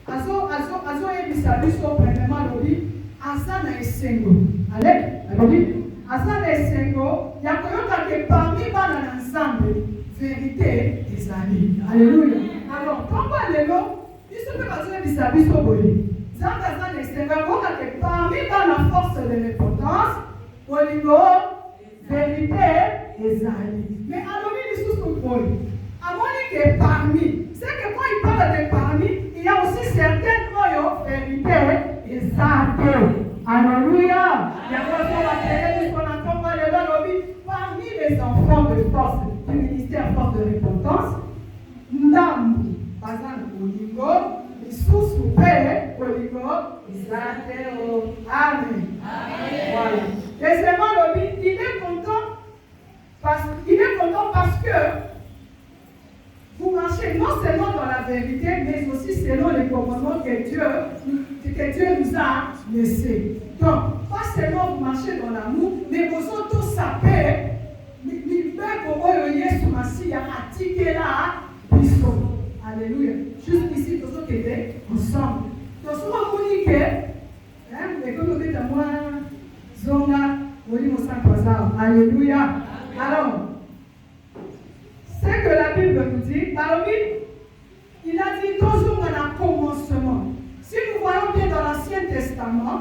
azo yebisa biso premièrement lobi aza na esengo. Allez, alobi aza na esengo ya koyoka ke parmi bana na Nzambe vérité ezali. Alléluia. Alors, kombo lelo biso pe bazo yebisa biso boye. Nzambe aza na esengo koyoka ke parmi bana force de l'importance olingo vérité ezali. Mais alobi lisusu boye. Amoni que parmi, c'est que quand il parle de parmi, il y a aussi certaines vérités exactes. Alléluia. Parmi les enfants de force du ministère force de l'importance, Ndambu, Bazan Olingo, Lisusu Pe, Olingo, Isateo. Amen. Voilà. Deuxièmement, il est content parce que vous marchez non seulement dans la vérité, mais aussi selon les commandements que Dieu nous a laissés. Donc, pas seulement vous marchez dans l'amour, mais vous autres sapez, Alléluia. Jusqu'ici, tous autres étaient ensemble. Donc, souvent, vous dites que, comme vous dites à moi, Zonga, vous dites au Alléluia. Alors, c'est que la Bible nous dit, parmi, il a dit toujours dans le commencement. Si nous voyons bien dans l'Ancien Testament,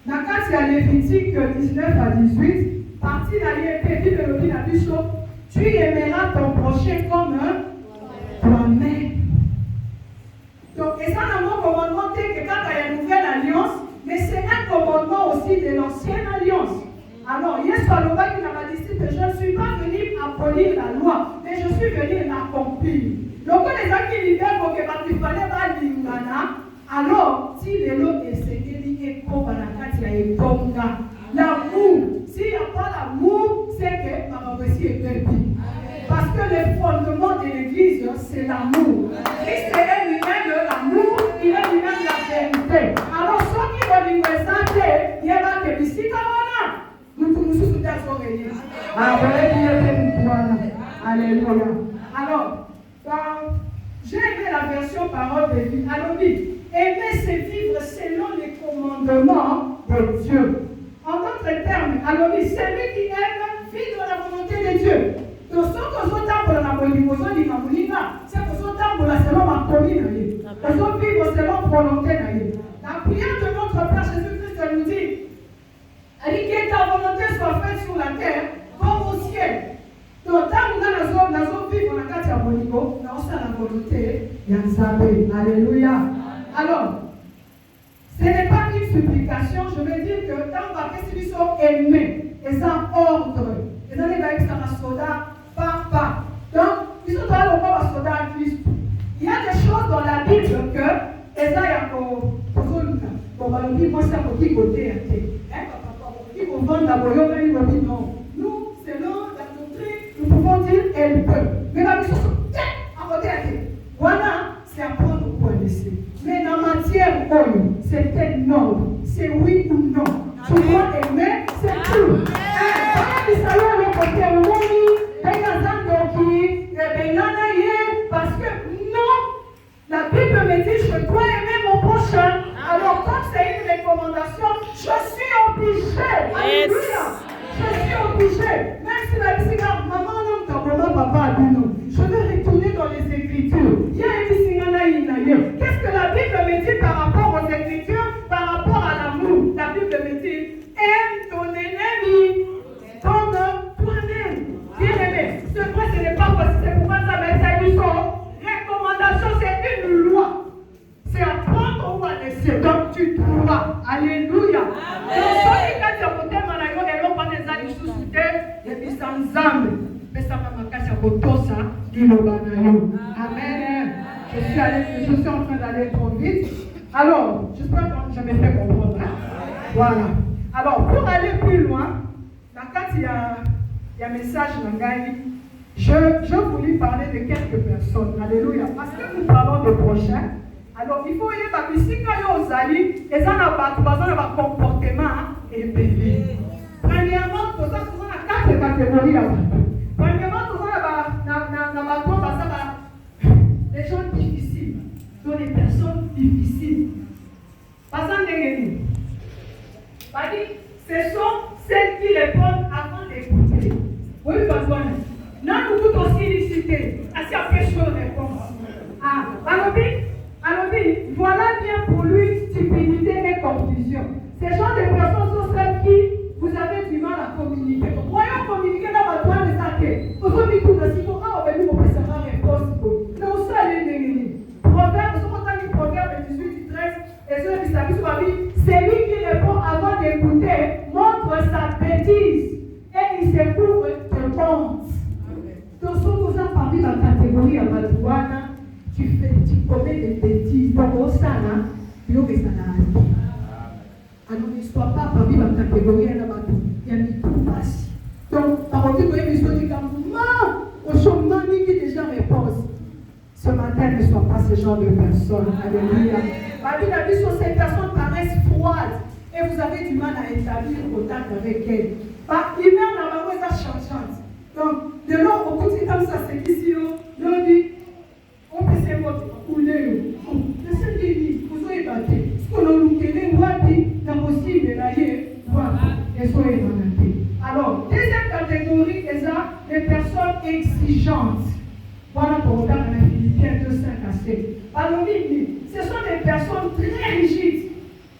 dans le cas de Lévitique 19 à 18, partie de la Bible nous dit la Bible, tu aimeras ton prochain comme toi-même. Donc, et ça, dans mon commandement, c'est que quand il y a une nouvelle alliance, mais c'est un commandement aussi de l'ancienne alliance. Alors, Yesu aloba qui n'a dit que je ne suis pas venu abolir la loi, mais je suis venu l'accomplir. Donc, les gens qui libèrent pour que il fallait pas l'ingana, alors, si les lots et c'est qu'il est comme la et bonga. L'amour, s'il n'y a pas l'amour, c'est que ma réussite est perdue. Parce que le fondement de l'église, c'est l'amour. Christ est lui-même l'amour, il est lui-même la vérité. Alors, ceux qui veulent l'universalité, il y a que ici, nous nous soutenons Alléluia. Alors, j'ai aimé la version parole de vie. Alors, dit, aimer, c'est vivre selon les commandements de Dieu. En d'autres termes, alors, dit, celui qui aime vit dans la volonté de Dieu. Donc, ce que nous avons dans la politique, c'est que nous avons selon ma commune. Nous avons vivre selon la volonté de Dieu. La prière de notre Père Jésus-Christ nous dit, elle dit que ta volonté soit faite sur la terre comme au ciel. Donc, tant que nous avons vécu dans la carte de Monico, nous avons la volonté de Nzambe. Alléluia. Alors, ce n'est pas une supplication, je veux dire que tant que nous sommes aimés, et ça ordre, et ça n'est pas que ça va soda, pas. Donc, nous sommes dans le corps soda à Christ. Il y a des choses dans la Bible que, et ça, il y a pour bon, bah, nous, moi, c'est pour qui côté, ils vont vendre la boyau, ils vont dire non. Nous, selon la doctrine, nous pouvons dire elle peut. Mais la mission, à côté, voilà, c'est apprendre au connaître. Mais dans la matière, c'est un non. C'est oui ou non. Tu dois aimer, c'est tout. Parce que non, la Bible me dit je dois aimer mon prochain. Alors, comme c'est une recommandation, je suis obligé. Alléluia. Je suis obligé. Même si la vie, maman, non, ta papa a dit non. Je vais retourner dans les Écritures. Il y a un petit qu'est-ce que la Bible me dit par rapport aux Écritures, par rapport à l'amour? La Bible me dit aime ton ennemi comme toi-même. Bien aimé. Ce n'est pas possible. C'est pourquoi ça va être une recommandation, c'est une loi. C'est apprendre ou à laisser. Donc tu dois. Alléluia. Amen. Je suis en train d'aller trop vite. Alors, j'espère que je me fais comprendre. Hein? Voilà. Alors, pour aller plus loin, quand il y a un message dans Gaï, je voulais parler de quelques personnes. Alléluia. Parce que nous parlons de prochain. Alors, il faut y avoir ici quand vous allez, et ça n'a pas comportement élevé. Premièrement, pour ça, nous avons 4 catégories là-bas. Premièrement, nous avons les gens difficiles. Donc, les personnes difficiles. Par exemple, ce sont celles qui répondent avant d'écouter. Oui, pardon. Non, nous pouvons aussi les citer. Ainsi, après, je réponds. Voilà bien pour lui stupidité et confusion. Ces gens de personnes sont celles qui vous avez du mal à communiquer. Voyons communiquer dans votre point de santé. Vous avez tout de suite. Pourquoi on va nous recevoir une réponse? Nous sommes Proverbe 18, 13, et ceux qui s'appuient sur la Bible, c'est lui qui répond avant d'écouter, montre sa bêtise et il se couvre de honte. Donc, si vous avez parlé dans la catégorie à Madouana, tu commets des bêtises. Donc, au sana, il y a des sana. Alors, ne sois pas parmi la catégorie à la Madou. Il y a mis tout passe. Donc, par contre, vous avez besoin de comme au chômage, qui déjà réponse. Ce matin, ne sois pas ce genre de personnes. Alléluia. La Bible a dit que ces personnes paraissent froides et vous avez du mal à établir contact avec elles. L'humeur normalement est changeante. Donc, de l'eau, on continue comme ça, c'est qu'ici, on dit, on peut se couler. Je sais qu'il dit, vous avez battu. Ce qu'on a loupé, on va dire, c'est possible d'aller voir les soins émanés. Alors, deuxième catégorie, c'est les personnes exigeantes. Voilà pour regarder dans Philippiens 2, 5 à 7. Alors, ce sont des personnes très rigides.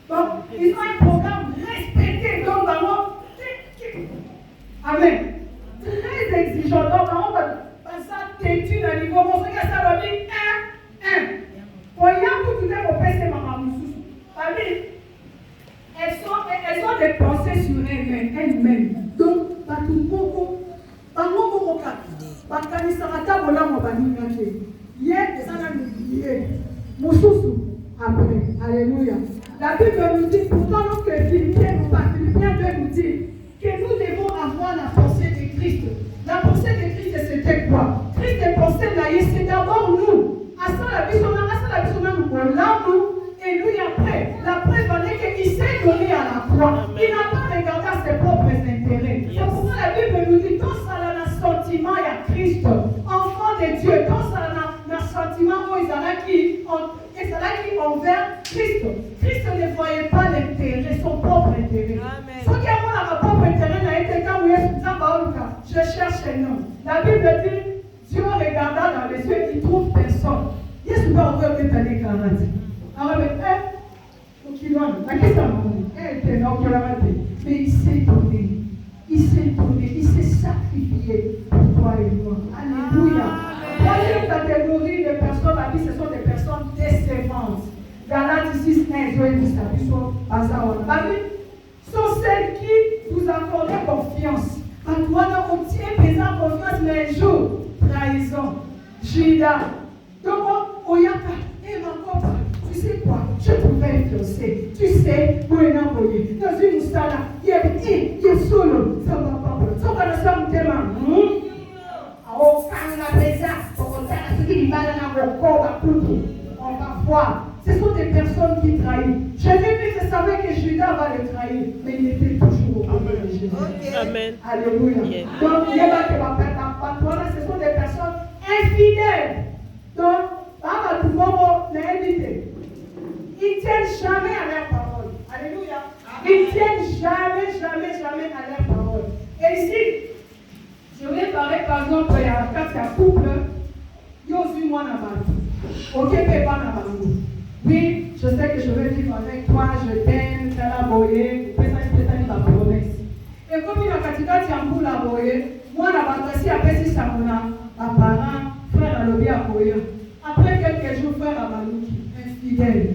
Donc, ils ont un programme respecté. Donc, vraiment, amen. Très exigeant. Donc, on va ça têtu dans le niveau. On regarde ça, on va dire 1. Pour y avoir tout le monde, c'est maman Moussou. Elles ont des pensées sur elles-mêmes. Donc, pas tout le monde. Bakanisarata bolamo baningake. Yé sana nubié. Mususu. Après. Alléluia. La Bible nous dit pourtant que Philippiens 2 nous dit que nous devons avoir la pensée de Christ. La pensée de Christ, c'était quoi? Christ est pensé naïf, c'est d'abord nous. À ça la vie nous volons et lui après. La preuve en est qu'il s'est donné à la croix. Il n'a pas regardé à ses propres intérêts. C'est pourquoi la Bible nous dit tous à la sentiment à Christ, enfant de Dieu, tous à la sentiment où ils allaient envers Christ. Christ ne voyait pas l'intérêt, son propre intérêt. Ce qui a mon propre intérêt n'a été quand je cherche un homme. La Bible dit, Dieu regarda dans les yeux, il ne trouve personne. Il y a souvent un peu de l'année 40. Alors, mais il s'est donné. Il s'est sacrifié pour toi et moi. Alléluia. Troisième catégorie de personnes, la vie, ce sont des personnes décevantes. Galates 6, 1, Joël 10, la vie sont celles qui vous accordent confiance. Quand on obtient présent confiance, mais un jour, trahison, Judas. Donc, Oyaka, et ma copain, tu sais quoi? Je pouvais influencer. Tu sais, dans une salle, il y a solo, ça va pas. Ça va le faire tellement. On va voir. Ce sont des personnes qui trahissent. Jésus savait que Judas va le trahir, mais il était toujours au côté de Jésus. Amen. Alléluia. Yeah. Donc, il y a ce sont des personnes infidèles. Donc, ils tiennent jamais à leur parole. Alléluia. Ils tiennent jamais à leur parole. Et ici, je vais parler par exemple, il y a un couple, il y a aussi moi là-bas. Ok, pas là-bas. Oui, je sais que je vais vivre avec toi, je t'aime, tu as la boyée, tu peux ma promesse. Et comme il y a katikati ya mbula boye, moi là-bas, si après si ça mon parent, frère à l'objet à boye. Après quelques jours, frère Abalouki, infidèle,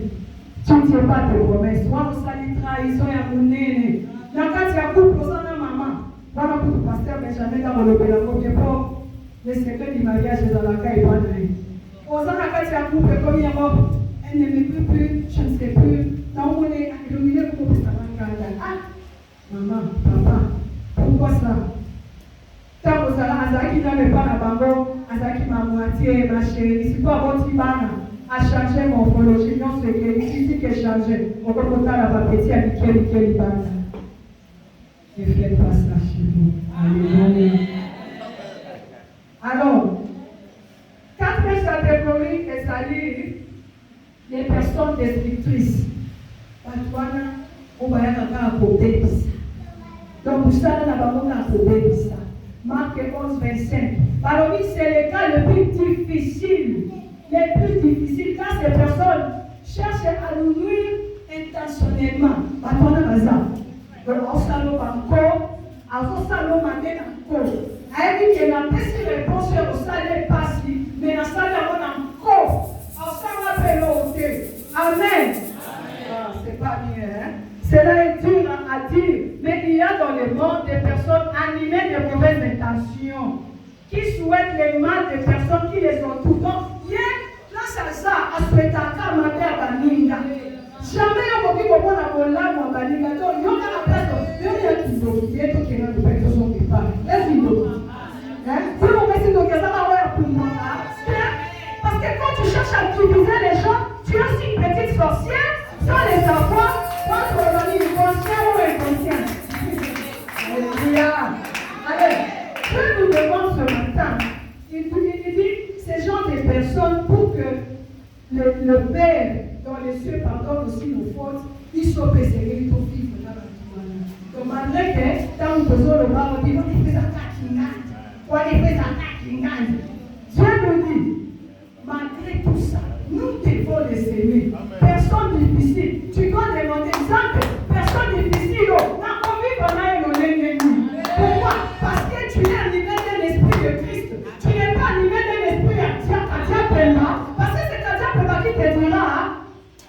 tu ne tiens pas tes promesses. Toi, vous allez trahison et mon nez. Dans le cas de la couple, vous avez maman. Voilà pour le pasteur Benjamin dans le Bélango, bien pas le secret du mariage dans la caille. Vous avez la cas de la couple, comme il y a mort, elle ne m'écoute plus, je ne sais plus. Dans mon nez, le milieu pour que ça va. Ah, maman, papa, pourquoi ça? Tant que ça, Azaki n'avait pas la bango, Azaki m'a moitié, ma chérie, si toi, votre ibana a changé mon morphologie, non, c'est que ici qui a changé. On peut compter la papetie à Mikel Ibana. Ne faites pas ça chez vous. Alléluia. Alors, quatrième catégorie, c'est-à-dire les personnes personne destructrice. On va y avoir un côté de ça. Donc, vous savez, on va un côté de ça. Marc 11, 25. Alors, c'est le cas le plus difficile. Le plus difficile, quand ces personnes cherchent à nous nuire intentionnellement. On a besoin. Donc, on s'en va encore. On s'en va encore. Elle dit que la petite réponse au salaire passe, mais la salaire encore. On s'en va faire l'autre. Amen. Ah, c'est pas bien, hein? Cela est dur à dire, mais il y a dans le monde des personnes animées de mauvaises intentions qui souhaitent le mal des personnes qui les entourent. Donc, là, ça a souhaité à ma mère Baninga. Jamais on va dire qu'on a mon lame en Baninga. Donc, il y a la place, il y a qui sont qui ont des personnes qui parlent. Laisse-moi. Si on met ces documents, ça va avoir pour moi. Parce que quand tu cherches à diviser les gens, tu es aussi une petite sorcière sans les savoir. Quand tu vas dire conscient ou inconscient. Alléluia. Allez, Dieu nous demande ce matin. Il dit ces gens des personnes pour que le Père dans les cieux pardonne aussi nos fautes, ils sont péchés, ils sont vivre dans la vie. Donc malgré que quand nous faisons le mal, on dit on fait ça Dieu nous dit, malgré tout ça, nous devons les aimer. Personne difficile. Tu dois demander exemple. Personne difficile. Pourquoi? Parce que tu es animé de l'esprit de Christ. Tu n'es pas animé de l'esprit à Diapela. Parce que c'est à Diapela qui te dira,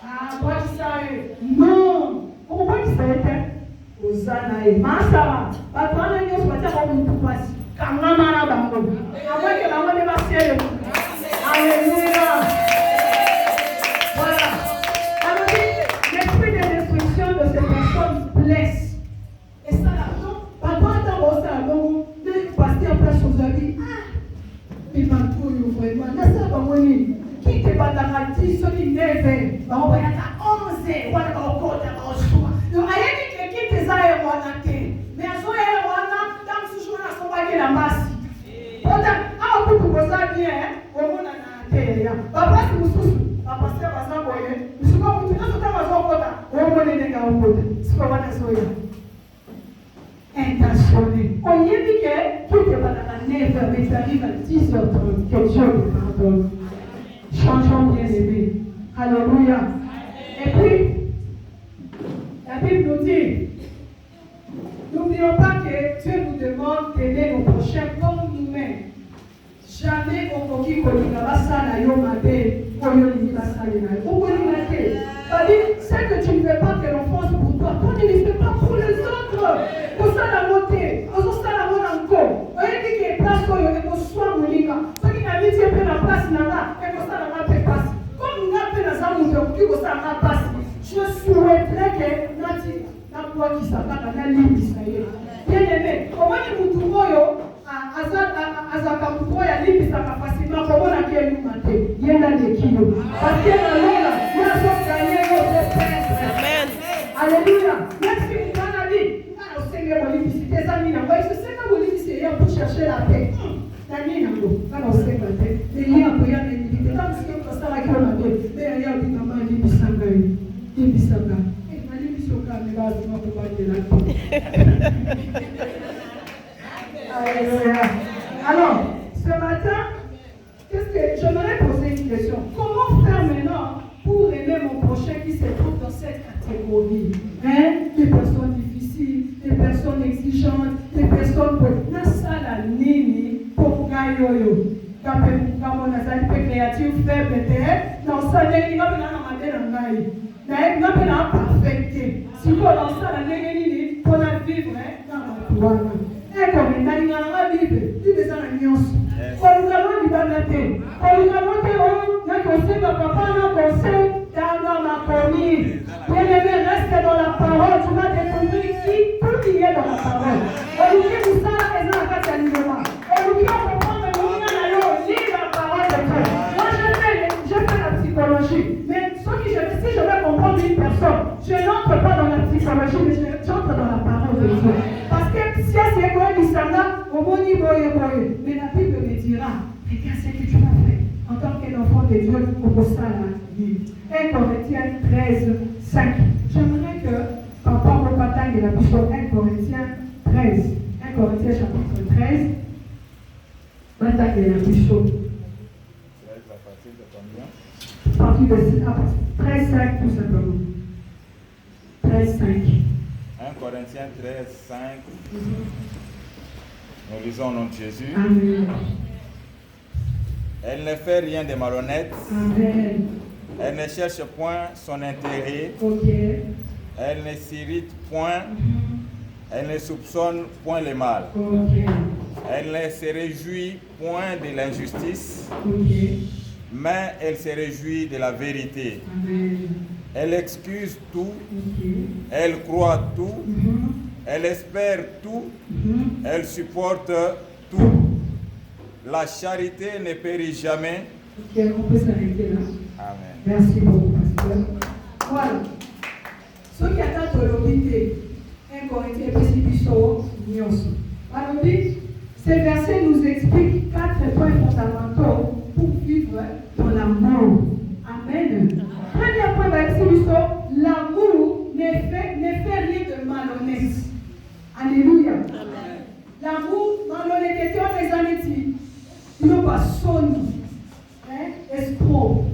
ah, moi qui sais. Non. Pourquoi tu sais? Osanae. Masara. Patron, nous sommes pas tout passé. Kamamara Bango. Avant que la mode va se faire. Alléluia. Voilà. Alors, l'esprit de destruction de ces personnes blesse. Et ça, là, par contre, dans le salon, nous passons en place aux amis. Il m'a tout vraiment. N'est-ce pas, Moni? Qui te bat dans la 10, ceux qui n'avaient pas, on va y avoir 11, on va y avoir encore de la choix. Donc, il y a qui te zaye, on a été. Mais à ce moment-là, dans ce jour-là, on va y avoir la masse. Ah, pour que vous ayez bien, au monde en terre. Papa, si vous souffrez, papa, c'est pas ça, vous voyez. Je suis pas vous dire, c'est pas ça, au monde est négatif, au monde. C'est pas ça, soyez. Intentionné. On y dit que tout est pas dans la 9h, mais ça arrive à 10h30. Que Dieu nous pardonne. Changeons bien aimé. Alléluia. Et puis, la Bible nous dit, n'oublions pas que Dieu nous demande d'aimer nos prochains comme nous-mêmes. Jamais on ne peut pas faire des c'est que tu ne veux pas que l'on fasse pour toi. Toi, tu ne le fais pas pour les autres. Pour ça, la montée. Pour ça, la montée encore. Vous voyez qu'il y a une place où il y a une soin moulinga. Ceux qui n'ont pas la place, et pour ça, la main passe. Comme nous n'avons pas la montée, qui pour ça, la passe. Je souhaiterais que Nati, la voix qui s'appelle dans la ligne d'Israël. Bien aimé, comment nous trouvons azakamutoya limbisaka facilement komona ke lumate yenda lekilo parce que là il a so gagner notre amen. Alléluia. Merci mon ami. Alors Seigneur limbisité ça mina moi je sais que limbisité pour chercher la paix. Nani nango kana oseka te mais il y a pour y a limbisité comme si on ça la kona be mais il y a dit maman limbisanga limbisanga et ma limbisoka mais là je vais pas dire là. Alléluia. Alors, ce matin, j'aimerais poser une question. Comment faire maintenant pour aimer mon prochain qui se trouve dans cette catégorie? Des personnes difficiles, des personnes exigeantes, des personnes pour Nasala Nini, pour Gayoyo. Quand on a des créatures faibles, dans ça, il y a un parfait. Si on a ça, on a vivre dans la toile. Comme il y a un livre, il y a un nuance. Quand nous avons dit dans la tête, quand nous avons dit, on a conseillé ma papa, on a conseillé dans ma famille. Bien-aimé, reste dans la parole, tu vas découvrir tout qui est dans la parole. On nous dit tout ça, et dans la carte d'alignement. On nous dit, on comprend que nous allons lire la parole de Dieu. Moi, je fais la psychologie. Mais si je veux comprendre une personne, je n'entre pas dans la psychologie, mais j'entre dans la parole de Dieu. Parce que si c'est quoi du sana, au moins il boye. Mais la Bible me dira, regarde ce que tu as fait en tant qu'un enfant de Dieu au poste à la vie. Et 1 Corinthiens 13, 5. J'aimerais que papa me partage la Bible 1 Corinthiens 13. 1 Corinthiens chapitre 13. Bataille de la Bible. 13 à partir de combien? À partir de 13, 5 tout simplement. 13, 5. 1 Corinthiens 13, 5. Nous lisons au nom de Jésus. Amen. Elle ne fait rien de malhonnête. Amen. Elle ne cherche point son intérêt. Ok. Elle ne s'irrite point. Elle ne soupçonne point le mal. Ok. Elle ne se réjouit point de l'injustice, Ok. mais elle se réjouit de la vérité. Amen. Elle excuse tout. Ok. Elle croit tout. Elle espère tout. Elle supporte tout. La charité ne périt jamais. Ok, on peut s'arrêter là. Amen. Merci beaucoup, pasteur. Voilà. Ce qui attend de l'obité, 1 Corinthiens, Pécipiso, Nyos. Alors, ces versets nous expliquent 4 points fondamentaux pour vivre dans l'amour. Amen. Premier point, Pécipiso, l'amour ne fait rien de malhonnête. Alléluia. Amen. L'amour, malhonnêteté, on les a dit. Il n'y a pas son escroc.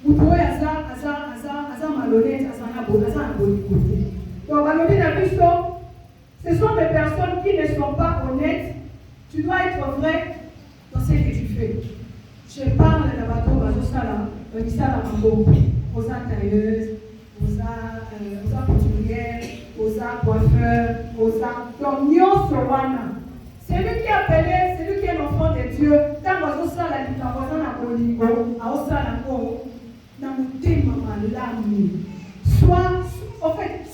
Vous pouvez avoir malhonnête, avoir côté. Donc, ce sont des personnes qui ne sont pas honnêtes. Tu dois être vrai dans ce que tu fais. Je parle de la bateau, aux tailleuses, aux couturières, aux coiffeurs, donc, celui qui est appelé, celui qui est l'enfant de Dieu, tant que ça la voisin à Boligo, à Osalango, dans mon thème,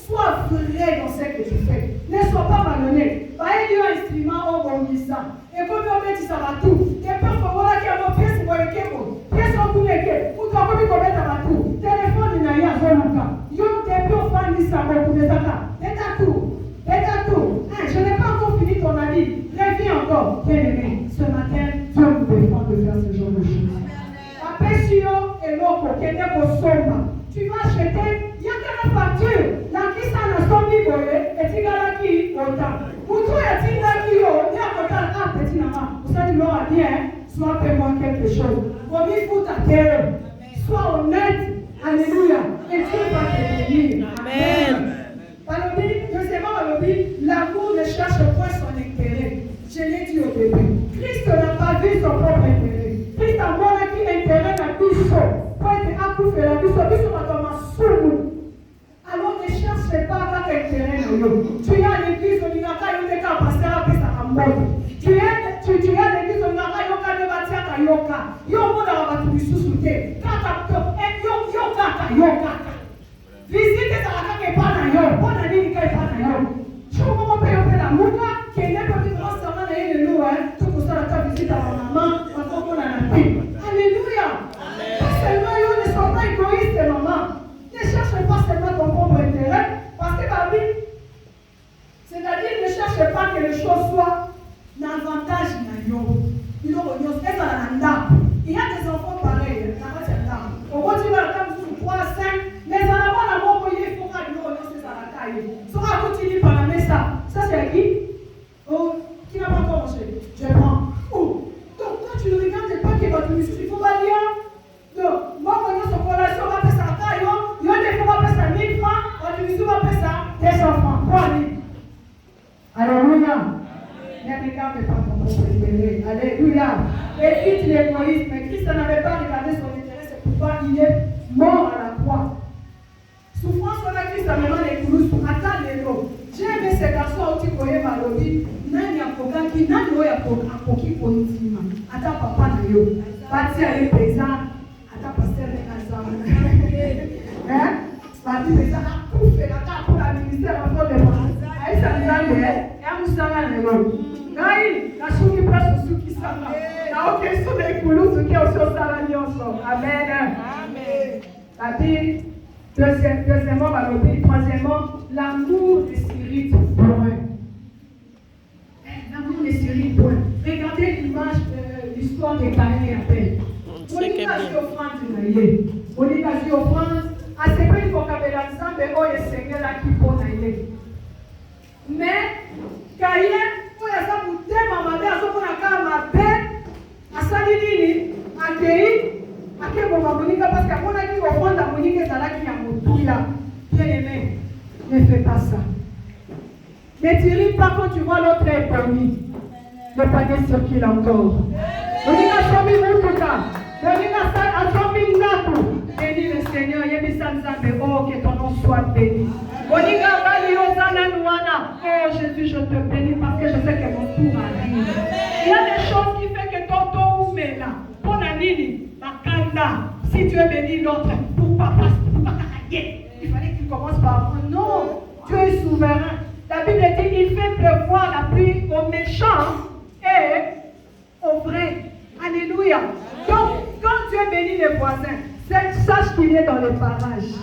sois vrai dans ce que tu fais. Ne sois pas malhonnête. Pas un instrument au bon et comme on met ça va tout. Des personnes voilà qui ont pièce pour le kébo. Pièce au coup de ou t'as commis comme ça va tout. Téléphone il n'y a pas de yo t'es plus fan de ça pour les attaques. C'est tout. Je n'ai pas encore fini ton avis. Reviens encore. Bien aimé, ce matin, Dieu nous défend de faire ce genre de choses. Apprécio et l'autre, qui est au sommet. Tu vas acheter, il y a quelle facture. La qui s'en a sommi et tu vas qui autant. Pour toi, il y a qui il y a autant petit maman. Vous savez, l'on a dit, soit fais-moi quelque chose. Comme il faut ta terre. Sois honnête. Alléluia. Et Dieu va te bénir. Amen. L'amour ne cherche point son intérêt. Je l'ai dit au début. Christ n'a pas vu son propre intérêt. Christ a montré qu'il intérêt à Bisso. Pour être accouché la Bisso va tomber. Alors ne cherche pas à intérêt. Tu es à l'église, on n'y a pas eu de cas pasteur après ça à mode. Tu es à l'église, on n'y a pas eu de bâtir à yoga. Yoga va te sous-souter. Yoga. Visite ça la carte pas dans yo. Pas dans l'île qui est pas dans yo. Je vous paye la mouka qui n'est pas plus grande ça va aller de nous tout ça la visite à ma maman quand on a la vie. Alléluia. Pas seulement yo ne sois pas égoïste maman. Ne cherche pas seulement ton propre intérêt parce que la vie c'est-à-dire ne cherche pas que les choses soient d'avantage dans yo. Il y a des enfants pareils dans la tête. Au bout du temps sur 3 5 mais en avant la mort il faut pas nous renoncer à la taille. Sera continue par la messa. Ça c'est qui? Oh, qui n'a pas encore mangé? Je prends. Oh, donc toi tu ne regardes pas que votre muscle il faut pas dire. Donc, moi quand nous sommes relation on va faire ça taille, il y a des fois on va faire ça 1000 francs, votre muscle va faire ça 200 francs. Quoi alléluia. Ne regarde pas ton propre intérêt. Alléluia. Évite l'égoïsme. Christ n'avait pas regardé son intérêt, c'est pourquoi il est mort à la croix. Souffrance on a Christ a maintenant les coulousses. Attends les lots. J'ai aimé ces garçons qui connaissent ma lobby. Nani a qui nani oya apoki politima. Attends papa na yo. Bati à présent. Attends pasteur de Kazam. Hein? Bati présent a tout fait la pour la ministère en de moi. Aïe ça nous a dit et à Moussanga le lot. Gai, la chouki presse sous qui ça. Na ok sous les coulousses qui au sur salami ensemble. Amen. Amen. Bati deuxièmement, troisièmement, l'amour ne s'irrite point. L'amour ne s'irrite point. Regardez l'image de l'histoire des Caïn et Abel. On dit que offrande On dit qu'à Dieu offrande, à ce que il faut qu'à l'ensemble, oh, le Seigneur là qui peut naître. Mais, Caïen, oh, il y a ça pour thème, ma mère, ça pour la carte, ma bête, à Salini, à Kéi, à Kébo, Monica, parce qu'à mon avis, offrande à Monica, c'est là qui a mon tout là. Bien aimé, ne fais pas ça. Ne tire pas quand tu vois l'autre est permis. Ne pas dire ce qu'il a encore. On dit à Chomi Moutuka. On dit à Chomi Naku. Bénis le Seigneur. Yébi Sanzambe. Oh, que ton nom soit béni. On dit à Bali Osana Nouana. Oh, Jésus, je te bénis parce que je sais que mon tour arrive. Il y a des choses qui font que ton tour ou là. Pour la nini, Makanda. Si tu es béni, l'autre, pour pas passer. Il fallait qu'il commence par moi. Non, Dieu est souverain. La Bible dit qu'il fait pleuvoir la pluie aux méchants et aux vrais. Alléluia. Donc, quand Dieu bénit les voisins, sache qu'il est dans les parages.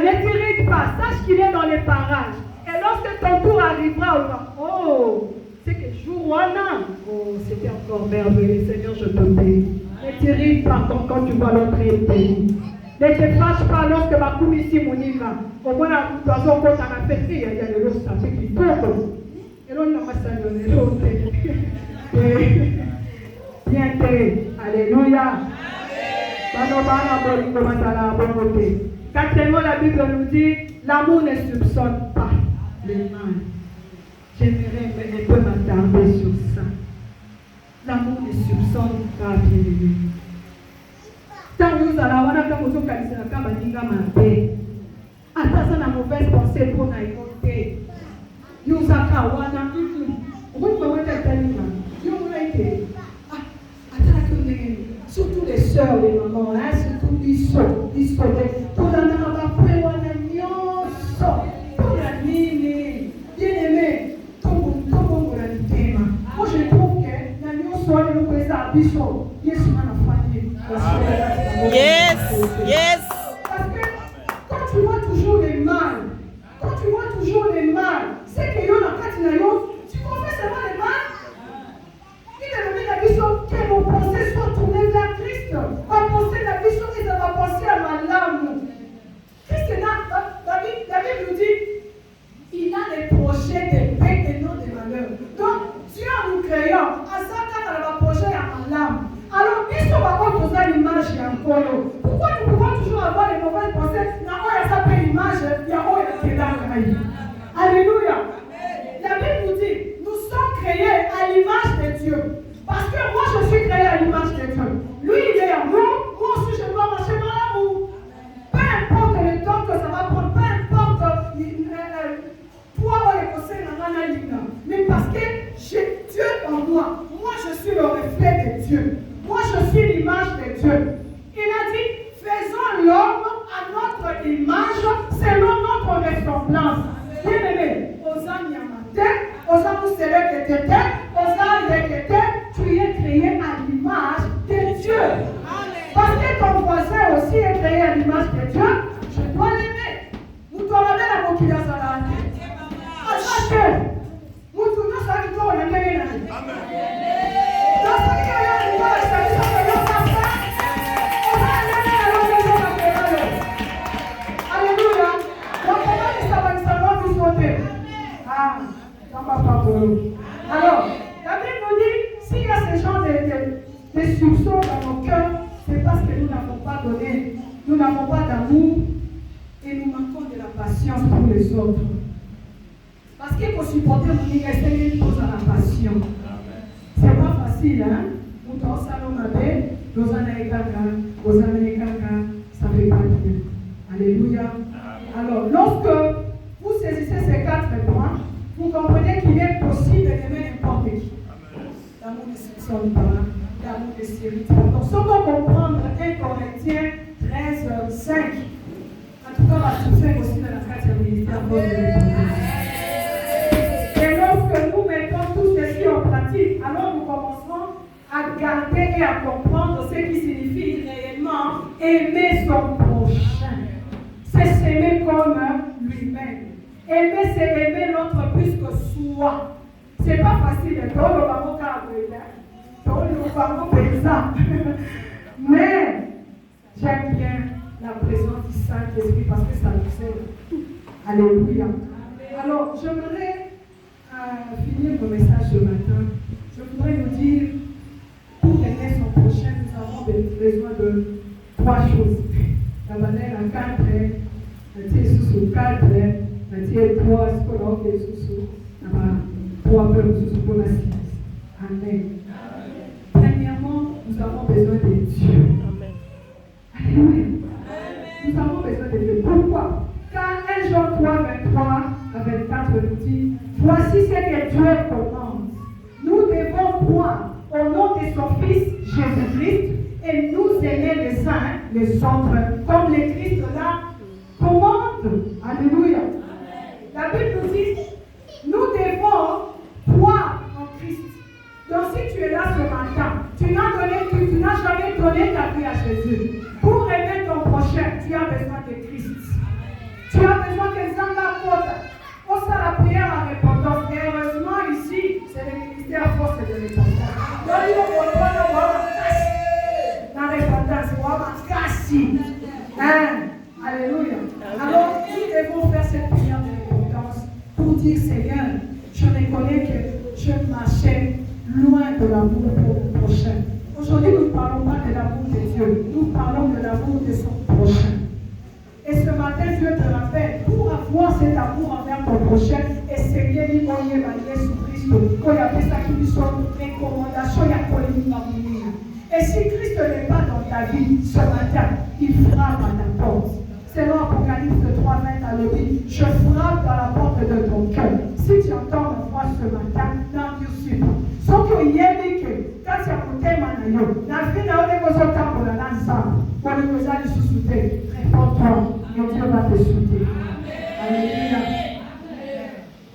Ne t'irrite pas, sache qu'il est dans les parages. Et lorsque ton tour arrivera, on va, oh, c'est que jour non. Oh, c'était encore merveilleux. Seigneur, je te bénis. Ne t'irrite pas quand tu vois l'autre est béni. Ne te fâche pas lorsque ma commission moniva. Au moins, la poisson quand on a fait, il y a des roses qui tombent. Et l'on n'a pas salué l'autre. Bien fait. Alléluia. Quatrièmement, la Bible nous dit l'amour ne soupçonne pas le mal. J'aimerais un peu m'attarder sur ça. L'amour ne soupçonne pas bien aimé. Tant nous allons avoir nous organiser la campagne mabe. Attention à mauvaise pensée pour naïveté. Nous allons wana. Oui, oui, surtout les sœurs, les mamans, hein, surtout les sœurs, pour la nana, pour la nini, bien aimé, comme on l'a dit. Moi je trouve que la nuit soit le président Bishop, yes, Yes, yes. Parce que quand tu vois toujours les mal, c'est que yo na kati na yo, tu confesses seulement les mal. Il est nommé la vision que vos pensées soient tournées vers Christ. Va penser la vision et ça va penser à ma lame. Christ est là, la Bible nous dit, il a les projets de paix et non de malheur. Donc, Dieu en nous créant, à ça quand elle va projet à ma lame. Alors, ils sont pas contre l'image et encore. Pourquoi nous pouvons toujours avoir les mauvaises pensées? Il y a ça fait l'image, il y a qui est là. Alléluia. La Bible nous dit, nous sommes créés à l'image de Dieu. Parce que moi, je suis créé à l'image de Dieu. Lui, il est amour. Moi aussi, je dois marcher dans l'amour. Peu importe le temps que ça va prendre, peu importe toi, les conseils, mais parce que j'ai Dieu en moi. Moi, je suis le reflet de Dieu. Moi, je suis l'image de Dieu. Il a dit, faisons l'homme à notre image, selon notre ressemblance. Bien aimé, aux âmes yamate, aux âmes célèbres, aux âmes régétées, tu es créé à l'image de Dieu. Parce que ton voisin aussi est créé à l'image de Dieu, je dois l'aimer. Nous devons la moquille à ça. Parce que nous devons ça qui doit l'aimer. Alors, la Bible nous dit, s'il y a ces gens de soupçons dans nos cœurs, c'est parce que nous n'avons pas donné, nous n'avons pas d'amour et nous manquons de la patience pour les autres. Parce qu'il faut supporter mon rester une chose à la passion. C'est pas facile, hein? Nous t'en salons ma bête, nous en ça fait pas bien. Alléluia. Alors, lorsque vous saisissez ces 4 points, vous comprenez qu'il est possible d'aimer n'importe qui. L'amour ne soupçonne pas, l'amour ne s'irrite pas. Donc, si on va comprendre 1 Corinthiens 13, 5, en tout cas, on va souffrir aussi dans la 4e ministère. Et lorsque nous mettons tout ceci en pratique, alors nous commencerons à garder et à comprendre ce qui signifie réellement aimer son prochain. C'est s'aimer comme lui-même. Aimer, c'est aimer l'autre plus que soi. C'est pas facile. Mais J'aime bien la présence du Saint-Esprit parce que ça nous aide. Alléluia. Alors, j'aimerais finir mon message ce matin. Je voudrais vous dire, pour les naissances prochaines, nous avons besoin de 3 choses. La manière en 4, la sous 4, la 3, ce qu'on a fait sous 3 peu pour la 6. Amen. Premièrement, nous avons besoin de Dieu. Amen. Alléluia. Nous avons besoin de Dieu. Pourquoi? Car 1 Jean 3, 23 à 24 nous dit, voici ce que Dieu commande. Nous devons croire au nom de son Fils Jésus-Christ et nous aimer les uns les autres, comme le Christ la commande. Alléluia. Amen. La Bible nous dit, nous devons croire en Christ. Donc si tu es là ce matin, tu n'as jamais donné ta vie à Jésus. Pour aimer ton prochain, tu as besoin de Christ. Tu as besoin que les hommes l'apportent. On sait la prière en répondance. Et heureusement ici, c'est le ministère force de répondance. Donc il faut la répondance, on va casser. Alléluia. Alors nous devons faire cette prière de répondance pour dire Seigneur, je reconnais que je marchais loin de l'amour pour mon prochain. Aujourd'hui, nous ne parlons pas de l'amour de Dieu, nous parlons de l'amour de son prochain. Et ce matin, Dieu te rappelle, pour avoir cet amour envers ton prochain, essayez de voyer Jésus Christ, quand il y avait ça qui lui sont recommandations, il y a quoi il. Et si Christ n'est pas dans ta vie ce matin, il frappe à ta porte. C'est dans Apocalypse 3, 20 à l'objet. Je frappe à la porte de ton cœur. Si tu entends ma voix ce matin, n'en suis pas. Sauf que y a dit que quand tu as écouté ma nayo, la vie n'a pas besoin de temps pour la lancer. Pour le besoin de se soutenir. Réponds-toi et Dieu va te soutenir. Alléluia.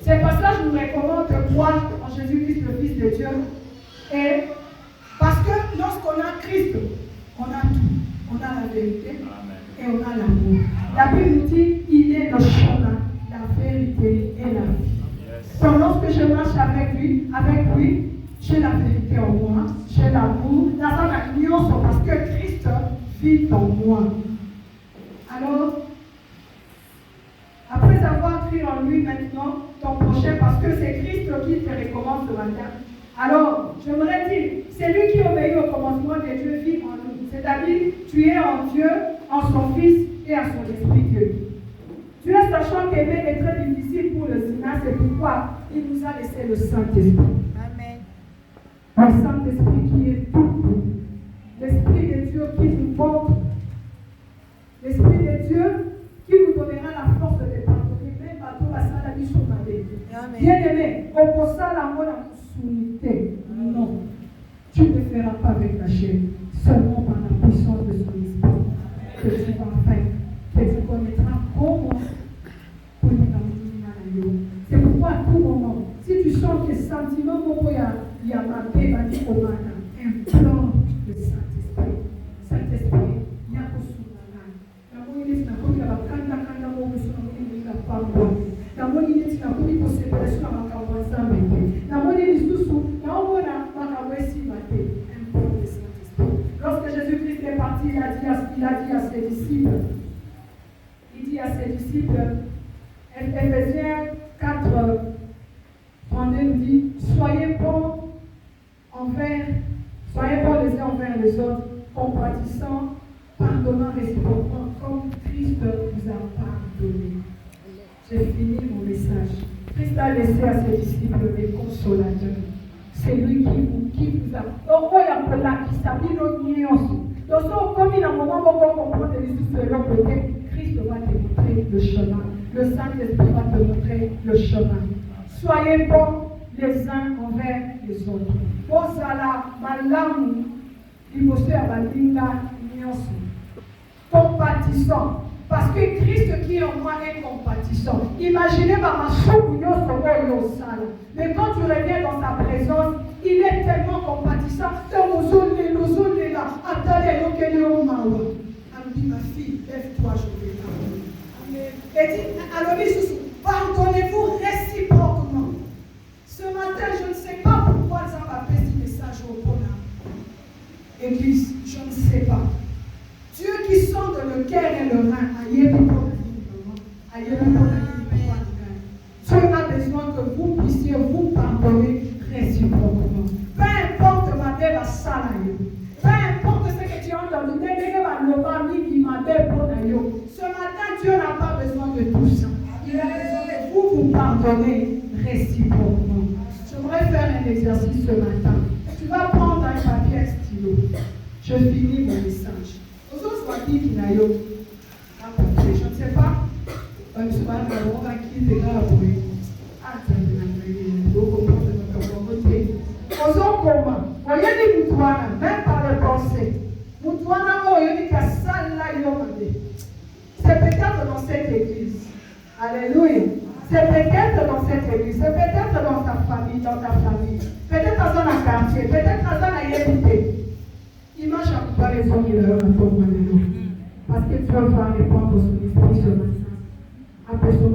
Ces passages nous recommandent de croire en Jésus-Christ, le Fils de Dieu. Et parce que lorsqu'on a Christ, on a tout. On a la vérité et on a l'amour. La Bible nous dit il est le chemin, la vérité et la vie. Donc lorsque je marche avec lui, j'ai la vérité en moi, j'ai l'amour, la nuance parce que Christ vit en moi. Alors, après avoir cru en lui maintenant, ton prochain, parce que c'est Christ qui te recommande ce matin. Alors, j'aimerais dire, c'est lui qui obéit au commandement de Dieu vit en nous. C'est-à-dire, tu es en Dieu, en son Fils et en son Esprit Dieu. Dieu, sachant qu'aimer est très difficile pour le Sénat, c'est pourquoi il nous a laissé le Saint-Esprit. Amen. Le Saint-Esprit qui est tout. L'Esprit de Dieu qui nous porte. L'Esprit de Dieu qui nous donnera la force de pardonner. Même bateau la salle à mission bien-aimé, au posa la mort à soumission. Non. Tu ne feras pas avec la chair, seulement par la puissance de son esprit, que tu vas faire, que tu connaîtras comment c'est pourquoi à tout moment, si tu sens que sentiment il y a ma paix, implore le Saint-Esprit. Saint-Esprit, il y a lorsque Jésus-Christ est parti, il a dit à ses disciples, Éphésiens 4, 32 nous dit, soyez bons les uns envers les autres, compatissants, pardonnant réciproquement, comme Christ vous a pardonné. J'ai fini mon message. Christ a laissé à ses disciples des consolateurs. C'est lui qui vous a. Donc, il y a un là qui s'habille au milieu. Donc, comme il a un moment où on comprend les disciples de l'autre côté, Christ va te montrer le chemin. Le Saint-Esprit va te montrer le chemin. Soyez bons les uns envers les autres. Osala, malamu, imosé à balinga, nyosu. Compatissant. Parce que Christ qui est en moi est compatissant. Imaginez ma mais quand tu reviens dans sa présence, il est tellement compatissant. Dit ma fille, lève-toi, je vais pardonner. Et dit, alors, pardonnez-vous réciproquement. Ce matin, je ne sais pas pourquoi ça m'a fait ce message au Bona. Église, je ne sais pas. Dieu qui pardonner réciproquement. J'aimerais faire un exercice ce matin. Tu vas prendre un papier et stylo. Je finis mon message. Aux autres qui n'a eu un papier, je ne sais pas. On va quitter là après. Osons comment? Voyez les moutouana, même par les pensées. Moutouana, oh, il y a des salles là, c'est peut-être dans cette église. Alléluia. C'est peut-être dans cette église. C'est peut-être dans ta famille, Peut-être dans un quartier. Peut-être dans un aïe. Image à pas les hommes qui leur répondent. Parce que Dieu va répondre au son esprit ce matin. Après son